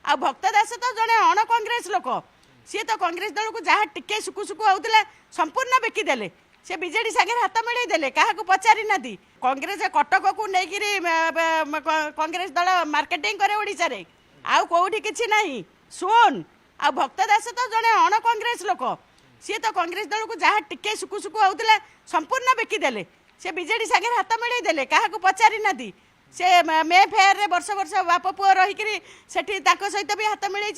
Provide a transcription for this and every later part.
आ भक्त दास तो जड़े अण कांग्रेस लोक सी तो कांग्रेस दल को जहाँ टिके सुकु सुकु होता संपूर्ण बिकिदेले से बीजेडी सागे हाथ मिलई देले क्या पचारि ना कांग्रेस कटक को लेकिन कांग्रेस दल मार्केटिंग करे ओडिशा रे आउ कोठी किछि नहीं सुन आ भक्त दास तो जड़े अण कांग्रेस लोक सी तो कांग्रेस दल को जहाँ टिके सुकु सुकु होता संपूर्ण बिकिदेले से बीजेडी सागे हाथ मिलई देले क्या पचारि ना से मे फेयर रे वर्ष वर्ष बाप पुओ रहीकि सहित भी हाथ मिलई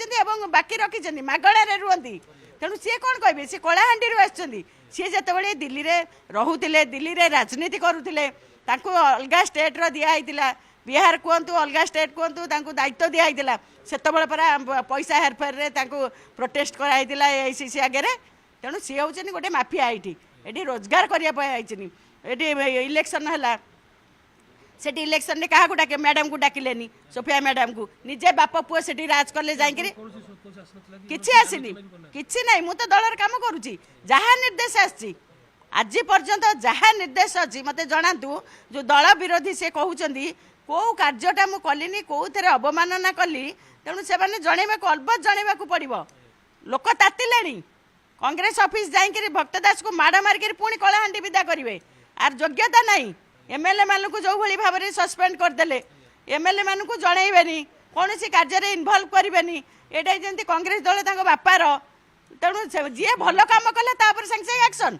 बाकी रखी मागणारे रुहति तेणु सी कौन कहे सी कलाहांडी आसुँच सी जो दिल्ली रे रोते दिल्ली रे राजनीति करुले अलग स्टेट रो दिया बिहार कहतु अलग स्टेट कहतु दायित्व दिया से परा पैसा हेरफेर रे प्रोटेस्ट कराइला एसीसी आगे तेणु सी हूँ गोटे माफिया ये रोजगार करने इलेक्शन है से इलेक्शन में क्या डाके मैडम को डाकिलेनी सोफिया मैडम को निजे बाप पुओ से राज कले जाकि किसी आसनी किसी ना मुझे दलर कम करुच्ची जहाँ निर्देश आसी आज पर्यंत जहाँ निर्देश अच्छी मत जनातु जो दल विरोधी से कहते कौ कार्यटा मुझे कलिनी कौ थे अवमानना कली तेणु से जनवा को अलबत जनवा पड़ो लोक तातिले कांग्रेस ऑफिस जाकि भक्त दास को माड़ मारिक पुणी कलाहांडी विदा करेंगे आर योग्यता नहीं एमएलए मान को जो भाई भाव में सस्पेंड करदे एमएलए मान को जनइबेनी कौन कार्य इनवल्व करेंगे यहाँ जमी कांग्रेस दल बापार तेणु जी भल कम कले सागे सागे एक्शन।